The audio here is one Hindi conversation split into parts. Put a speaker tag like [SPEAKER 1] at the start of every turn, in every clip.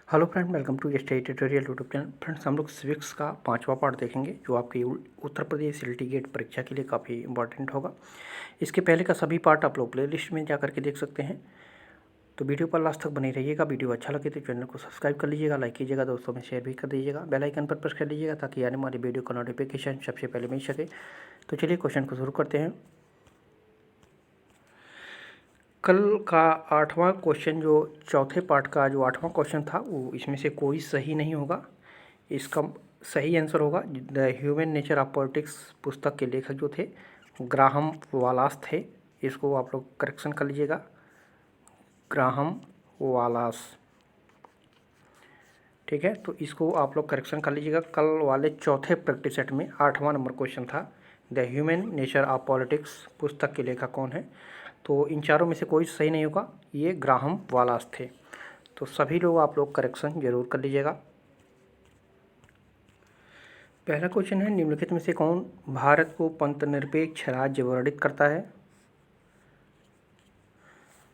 [SPEAKER 1] Hello friend, welcome to state tutorial YouTube channel. Friends, हम लोग सिविक्स का 5वां पार्ट देखेंगे जो आपकी उत्तर प्रदेश सिटी गेट परीक्षा के लिए काफ़ी इंपॉर्टेंट होगा। इसके पहले का सभी पार्ट आप लोग प्लेलिस्ट में जा करके देख सकते हैं। तो वीडियो पर लास्ट तक बने रहिएगा। वीडियो अच्छा लगे तो चैनल को सब्सक्राइब कर लीजिएगा, लाइक कीजिएगा, दोस्तों में शेयर भी कर दीजिएगा, बेल आइकन पर प्रेस कर लीजिएगा ताकि आने वाली वीडियो का नोटिफिकेशन सबसे पहले मिल सके। तो चलिए क्वेश्चन को शुरू करते हैं। कल का 8वां क्वेश्चन, जो चौथे पार्ट का जो 8वां क्वेश्चन था, वो इसमें से कोई सही नहीं होगा। इसका सही आंसर होगा the human nature of politics पुस्तक के लेखक जो थे ग्राहम वालास थे। इसको आप लोग करेक्शन कर लीजिएगा, ग्राहम वालास। ठीक है, तो इसको आप लोग करेक्शन कर लीजिएगा। कल वाले चौथे प्रैक्टिस सेट में 8वां नंबर क्वेश्चन था the human nature of politics पुस्तक के लेखक कौन है। तो इन चारों में से कोई सही नहीं होगा, ये ग्राहम वालास थे। तो सभी लोग आप लोग करेक्शन जरूर कर लीजिएगा। पहला क्वेश्चन है, निम्नलिखित में से कौन भारत को पंथनिरपेक्ष राज्य वर्णित करता है।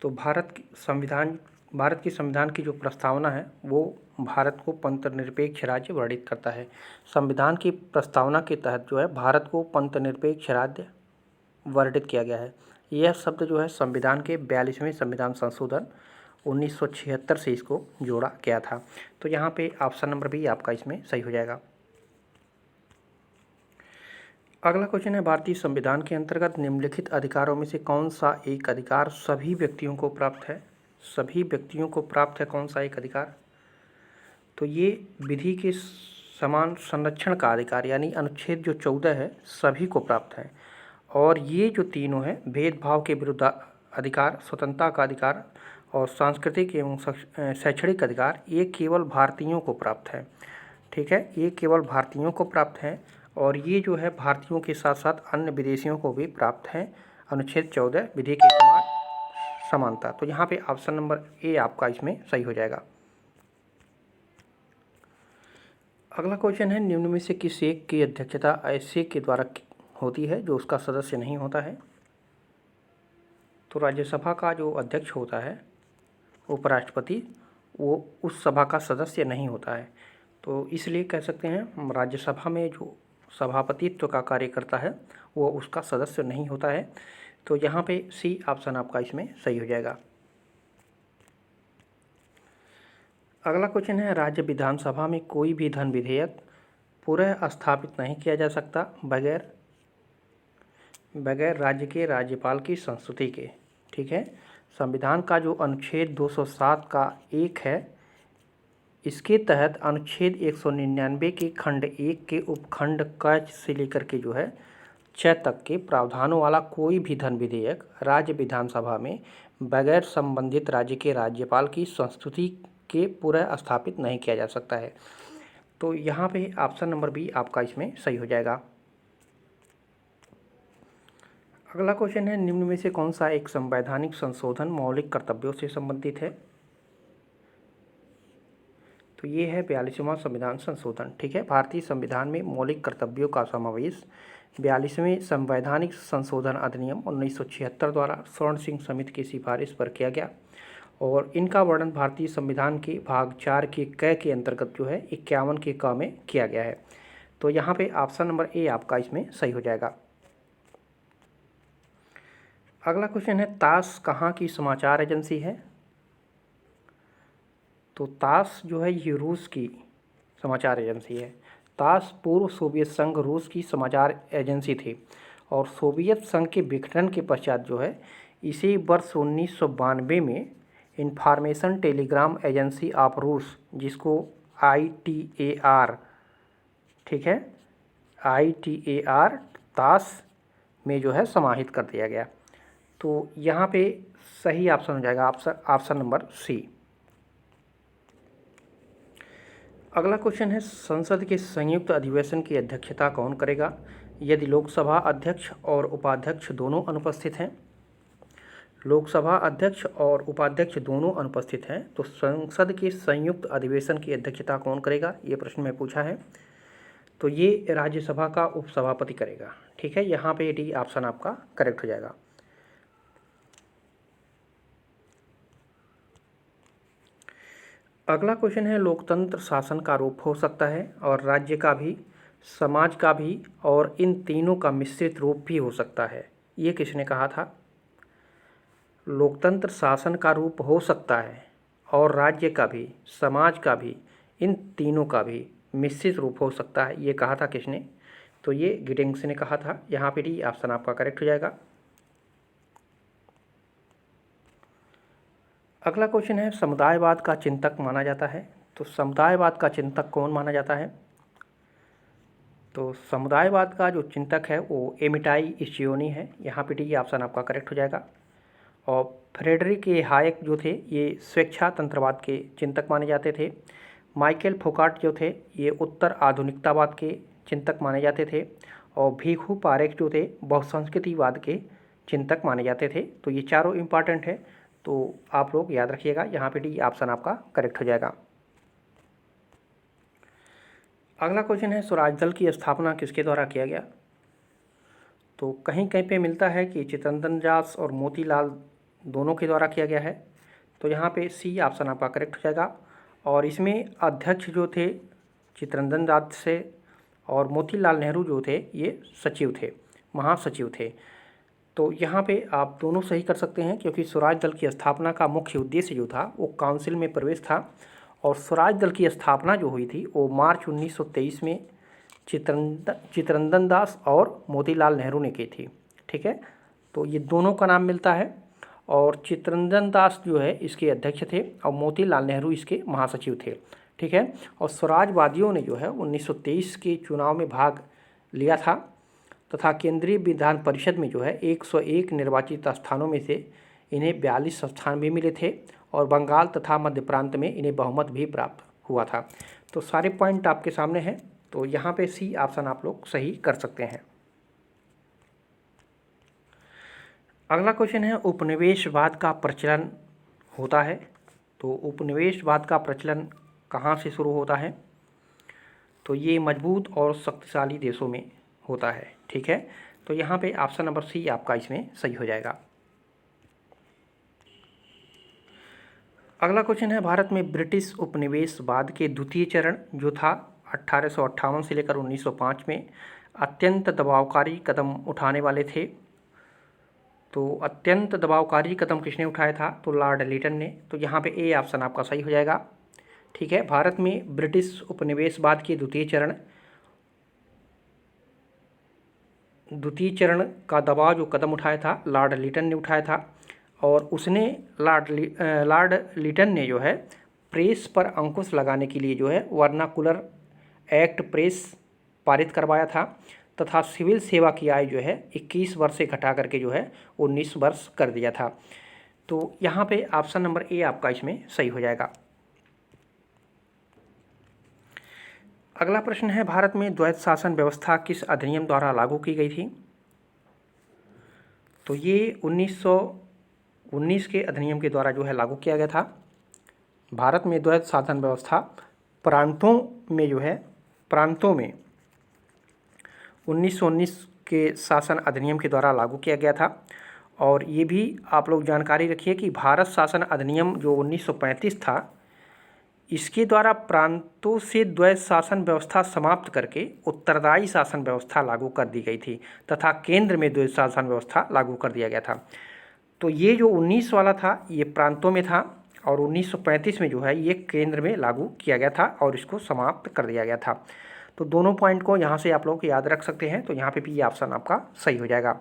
[SPEAKER 1] तो भारत की संविधान की जो प्रस्तावना है वो भारत को पंथनिरपेक्ष राज्य वर्णित करता है। संविधान की प्रस्तावना के तहत जो है भारत को पंथनिरपेक्ष राज्य वर्णित किया गया है। यह शब्द जो है संविधान के 42वें संविधान संशोधन 1976 से इसको जोड़ा गया था। तो यहाँ पे ऑप्शन नंबर बी आपका इसमें सही हो जाएगा। अगला क्वेश्चन है, भारतीय संविधान के अंतर्गत निम्नलिखित अधिकारों में से कौन सा एक अधिकार सभी व्यक्तियों को प्राप्त है। सभी व्यक्तियों को प्राप्त है कौन सा एक अधिकार। तो ये विधि के समान संरक्षण का अधिकार, यानी अनुच्छेद जो 14 है, सभी को प्राप्त है। और ये जो तीनों है, भेदभाव के विरुद्ध अधिकार, स्वतंत्रता का अधिकार और सांस्कृतिक एवं शैक्षणिक अधिकार, ये केवल भारतीयों को प्राप्त है। ठीक है, ये केवल भारतीयों को प्राप्त है और ये जो है भारतीयों के साथ साथ अन्य विदेशियों को भी प्राप्त है। अनुच्छेद 14 विधि के समान समानता। तो यहाँ पे ऑप्शन नंबर ए आपका इसमें सही हो जाएगा। अगला क्वेश्चन है, निम्न में से किस एक की अध्यक्षता ऐसे के द्वारा होती है जो उसका सदस्य नहीं होता है। तो राज्यसभा का जो अध्यक्ष होता है, उपराष्ट्रपति, वो उस सभा का सदस्य नहीं होता है। तो इसलिए कह सकते हैं राज्यसभा में जो सभापतित्व का कार्य करता है वो उसका सदस्य नहीं होता है। तो यहाँ पे सी ऑप्शन आपका इसमें सही हो जाएगा। अगला क्वेश्चन है, राज्य विधानसभा में कोई भी धन विधेयक पुनः स्थापित नहीं किया जा सकता बगैर राज्य के राज्यपाल की संस्तुति के। ठीक है, संविधान का जो अनुच्छेद 207 का 1 है, इसके तहत अनुच्छेद 199 के खंड 1 के उपखंड क से लेकर के जो है 6 तक के प्रावधानों वाला कोई भी धन विधेयक राज्य विधानसभा में बगैर संबंधित राज्य के राज्यपाल की संस्तुति के पुनः स्थापित नहीं किया जा सकता है। तो यहाँ पे ऑप्शन नंबर बी आपका इसमें सही हो जाएगा। अगला क्वेश्चन है, निम्न में से कौन सा एक संवैधानिक संशोधन मौलिक कर्तव्यों से संबंधित है। तो ये है 42वां संविधान संशोधन। ठीक है, भारतीय संविधान में मौलिक कर्तव्यों का समावेश 42वें संवैधानिक संशोधन अधिनियम 1976 द्वारा स्वर्ण सिंह समिति की सिफारिश पर किया गया और इनका वर्णन भारतीय संविधान के भाग 4 के क के अंतर्गत जो है 51 के क में किया गया है। तो यहाँ पे ऑप्शन नंबर ए आपका इसमें सही हो जाएगा। अगला क्वेश्चन है, तास कहाँ की समाचार एजेंसी है। तो तास जो है ये रूस की समाचार एजेंसी है। तास पूर्व सोवियत संघ रूस की समाचार एजेंसी थी और सोवियत संघ के विघटन के पश्चात जो है इसे वर्ष 1992 में इंफॉर्मेशन टेलीग्राम एजेंसी ऑफ रूस, जिसको ITAR, ठीक है, ITAR तास में जो है समाहित कर दिया गया। तो यहाँ पे सही ऑप्शन हो जाएगा ऑप्शन नंबर सी। अगला क्वेश्चन है, संसद के संयुक्त अधिवेशन की अध्यक्षता कौन करेगा यदि लोकसभा अध्यक्ष और उपाध्यक्ष दोनों अनुपस्थित हैं। लोकसभा अध्यक्ष और उपाध्यक्ष दोनों अनुपस्थित हैं तो संसद के संयुक्त अधिवेशन की अध्यक्षता कौन करेगा, ये प्रश्न में पूछा है। तो ये राज्यसभा का उपसभापति करेगा। ठीक है, यहाँ पे डी ऑप्शन आपका करेक्ट हो जाएगा। अगला क्वेश्चन है, लोकतंत्र शासन का रूप हो सकता है और राज्य का भी, समाज का भी और इन तीनों का मिश्रित रूप भी हो सकता है। ये किसने कहा था? लोकतंत्र शासन का रूप हो सकता है और राज्य का भी, समाज का भी, इन तीनों का भी मिश्रित रूप हो सकता है। ये कहा था किसने? तो ये गिडिंग्स ने कहा था। यहाँ पे डी ऑप्शन आपका करेक्ट हो जाएगा। अगला क्वेश्चन है, समुदायवाद का चिंतक माना जाता है। तो समुदायवाद का चिंतक कौन माना जाता है? तो समुदायवाद का जो चिंतक है वो एमिटाई इशियोनी है। यहाँ पे डी ऑप्शन आपका करेक्ट हो जाएगा। और फ्रेडरिक ए हायक जो थे ये स्वेच्छातंत्रवाद के चिंतक माने जाते थे। माइकल फोकाट जो थे ये उत्तर आधुनिकतावाद के चिंतक माने जाते थे। और भीखू पारेख जो थे बहुसंस्कृतिवाद के चिंतक माने जाते थे। तो ये चारों इम्पॉर्टेंट है, तो आप लोग याद रखिएगा। यहाँ पे डी ऑप्शन आपका करेक्ट हो जाएगा। अगला क्वेश्चन है, स्वराज दल की स्थापना किसके द्वारा किया गया? तो कहीं कहीं पे मिलता है कि चित्तरंजन दास और मोतीलाल दोनों के द्वारा किया गया है। तो यहाँ पे सी ऑप्शन आपका करेक्ट हो जाएगा। और इसमें अध्यक्ष जो थे चित्तरंजन दास से और मोतीलाल नेहरू जो थे ये सचिव थे, महासचिव थे। तो यहाँ पे आप दोनों सही कर सकते हैं, क्योंकि स्वराज दल की स्थापना का मुख्य उद्देश्य जो था वो काउंसिल में प्रवेश था। और स्वराज दल की स्थापना जो हुई थी वो मार्च 1923 में चित्तरंजन दास और मोतीलाल नेहरू ने की थी। ठीक है, तो ये दोनों का नाम मिलता है। और चित्तरंजन दास जो है इसके अध्यक्ष थे और मोतीलाल नेहरू इसके महासचिव थे। ठीक है, और स्वराजवादियों ने जो है 1923 के चुनाव में भाग लिया था तथा केंद्रीय विधान परिषद में जो है 101 निर्वाचित स्थानों में से इन्हें 42 स्थान भी मिले थे। और बंगाल तथा मध्य प्रांत में इन्हें बहुमत भी प्राप्त हुआ था। तो सारे पॉइंट आपके सामने हैं, तो यहाँ पे सी ऑप्शन आप लोग सही कर सकते हैं। अगला क्वेश्चन है, उपनिवेशवाद का प्रचलन होता है। तो उपनिवेशवाद का प्रचलन कहाँ से शुरू होता है? तो ये मजबूत और शक्तिशाली देशों में होता है। ठीक है, तो यहाँ पे ऑप्शन नंबर सी आपका इसमें सही हो जाएगा। अगला क्वेश्चन है, भारत में ब्रिटिश उपनिवेशवाद के द्वितीय चरण जो था 1858 से लेकर 1905 में अत्यंत दबावकारी कदम उठाने वाले थे। तो अत्यंत दबावकारी कदम किसने उठाया था? तो लॉर्ड लिटन ने। तो यहाँ पे ए ऑप्शन आपका सही हो जाएगा। ठीक है, भारत में ब्रिटिश उपनिवेशवाद के द्वितीय चरण का दबाव जो कदम उठाया था लॉर्ड लिटन ने उठाया था। और उसने लॉर्ड लिटन ने जो है प्रेस पर अंकुश लगाने के लिए जो है वर्नाकुलर एक्ट प्रेस पारित करवाया था तथा सिविल सेवा की आयु जो है 21 वर्ष से घटा करके जो है 19 वर्ष कर दिया था। तो यहाँ पे ऑप्शन नंबर ए आपका इसमें सही हो जाएगा। अगला प्रश्न है, भारत में द्वैत शासन व्यवस्था किस अधिनियम द्वारा लागू की गई थी? तो ये 1919 के अधिनियम के द्वारा जो है लागू किया गया था। भारत में द्वैत शासन व्यवस्था प्रांतों में 1919 के शासन अधिनियम के द्वारा लागू किया गया था। और ये भी आप लोग जानकारी रखिए कि भारत शासन अधिनियम जो 1935 था इसके द्वारा प्रांतों से द्वैत शासन व्यवस्था समाप्त करके उत्तरदायी शासन व्यवस्था लागू कर दी गई थी तथा केंद्र में द्वैत शासन व्यवस्था लागू कर दिया गया था। तो ये जो 19 वाला था ये प्रांतों में था और 1935 में जो है ये केंद्र में लागू किया गया था और इसको समाप्त कर दिया गया था। तो दोनों पॉइंट को यहाँ से आप लोग याद रख सकते हैं। तो यहाँ पे भी ऑप्शन आपका सही हो जाएगा।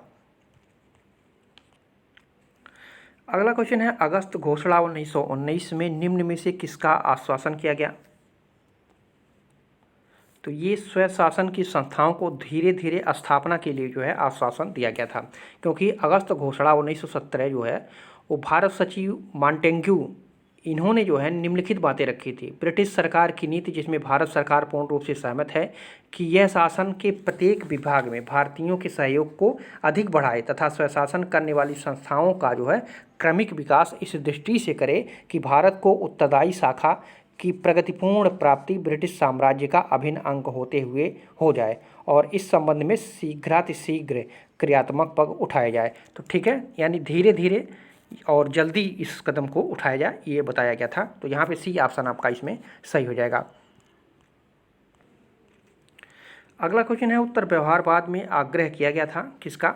[SPEAKER 1] अगला क्वेश्चन है, अगस्त घोषणा 1919 में निम्न में से किसका आश्वासन किया गया? तो ये स्वशासन की संस्थाओं को धीरे धीरे स्थापना के लिए जो है आश्वासन दिया गया था, क्योंकि अगस्त घोषणा 1917 जो है वो भारत सचिव मॉन्टेग्यू इन्होंने जो है निम्नलिखित बातें रखी थी। ब्रिटिश सरकार की नीति जिसमें भारत सरकार पूर्ण रूप से सहमत है कि यह शासन के प्रत्येक विभाग में भारतीयों के सहयोग को अधिक बढ़ाए तथा स्वशासन करने वाली संस्थाओं का जो है क्रमिक विकास इस दृष्टि से करे कि भारत को उत्तरदायी शाखा की प्रगतिपूर्ण प्राप्ति ब्रिटिश साम्राज्य का अभिन्न अंग होते हुए हो जाए और इस संबंध में शीघ्रातिशीघ्र क्रियात्मक पग उठाए जाए। तो ठीक है, यानी धीरे धीरे और जल्दी इस कदम को उठाया जाए, ये बताया गया था। तो यहाँ पे सी ऑप्शन आपका इसमें सही हो जाएगा। अगला क्वेश्चन है, उत्तर व्यवहारवाद में आग्रह किया गया था किसका?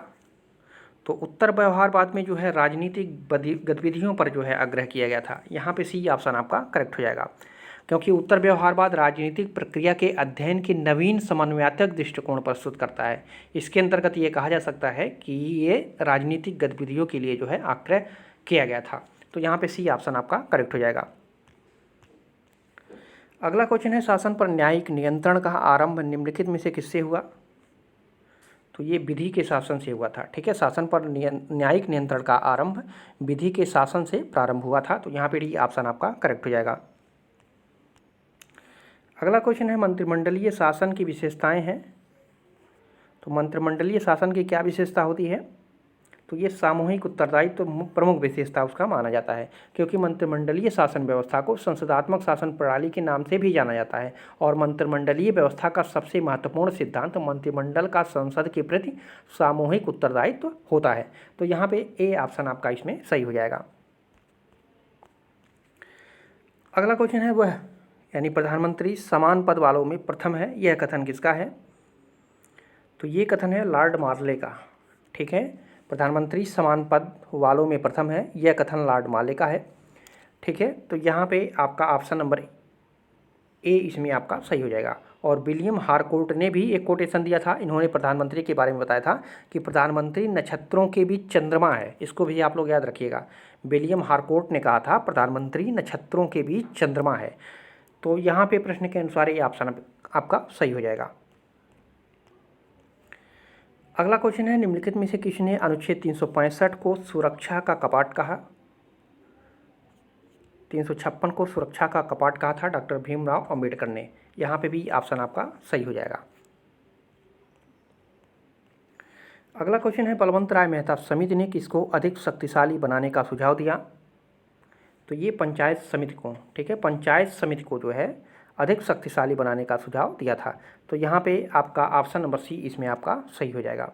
[SPEAKER 1] तो उत्तर व्यवहारवाद में जो है राजनीतिक गतिविधियों पर जो है आग्रह किया गया था। यहाँ पे सी ऑप्शन आपका करेक्ट हो जाएगा, क्योंकि उत्तर व्यवहारवाद राजनीतिक प्रक्रिया के अध्ययन के नवीन समन्वयात्मक दृष्टिकोण प्रस्तुत करता है। इसके अंतर्गत ये कहा जा सकता है कि ये राजनीतिक गतिविधियों के लिए जो है आग्रह किया गया था। तो यहाँ पे सी ऑप्शन आपका करेक्ट हो जाएगा। अगला क्वेश्चन है, शासन पर न्यायिक नियंत्रण का आरंभ निम्नलिखित में से किससे हुआ? तो ये विधि के शासन से हुआ था। ठीक है, शासन पर न्यायिक नियंत्रण का आरंभ विधि के शासन से प्रारंभ हुआ था। तो यहाँ पे डी ऑप्शन आपका करेक्ट हो जाएगा। अगला क्वेश्चन है, मंत्रिमंडलीय शासन की विशेषताएं हैं। तो मंत्रिमंडलीय शासन की क्या विशेषता होती है? तो ये सामूहिक उत्तरदायित्व तो प्रमुख विशेषता उसका माना जाता है, क्योंकि मंत्रिमंडलीय शासन व्यवस्था को संसदात्मक शासन प्रणाली के नाम से भी जाना जाता है। और मंत्रिमंडलीय व्यवस्था का सबसे महत्वपूर्ण सिद्धांत मंत्रिमंडल का संसद के प्रति सामूहिक उत्तरदायित्व होता है। तो यहाँ पे ए ऑप्शन आपका इसमें सही हो जाएगा। अगला क्वेश्चन है वह यानी प्रधानमंत्री समान पद वालों में प्रथम है, यह कथन किसका है? तो ये कथन है लॉर्ड मार्ले का। ठीक है, प्रधानमंत्री समान पद वालों में प्रथम है, यह कथन लॉर्ड मार्ले का है। ठीक है, तो यहाँ पे आपका ऑप्शन नंबर ए इसमें आपका सही हो जाएगा। और विलियम हारकोर्ट ने भी एक कोटेशन दिया था, इन्होंने प्रधानमंत्री के बारे में बताया था कि प्रधानमंत्री नक्षत्रों के बीच चंद्रमा है। इसको भी आप लोग याद रखिएगा, विलियम हारकोर्ट ने कहा था प्रधानमंत्री नक्षत्रों के बीच चंद्रमा है। तो यहाँ पे प्रश्न के अनुसार ये ऑप्शन आपका सही हो जाएगा। अगला क्वेश्चन है, निम्नलिखित में से किसने अनुच्छेद 365 को सुरक्षा का कपाट कहा? 356 को सुरक्षा का कपाट कहा था डॉक्टर भीमराव अंबेडकर ने। यहाँ पे भी ऑप्शन आपका सही हो जाएगा। अगला क्वेश्चन है, बलवंत राय मेहता समिति ने किसको अधिक शक्तिशाली बनाने का सुझाव दिया? तो ये पंचायत समिति को, ठीक है, पंचायत समिति को जो है अधिक शक्तिशाली बनाने का सुझाव दिया था। तो यहाँ पे आपका ऑप्शन नंबर सी इसमें आपका सही हो जाएगा।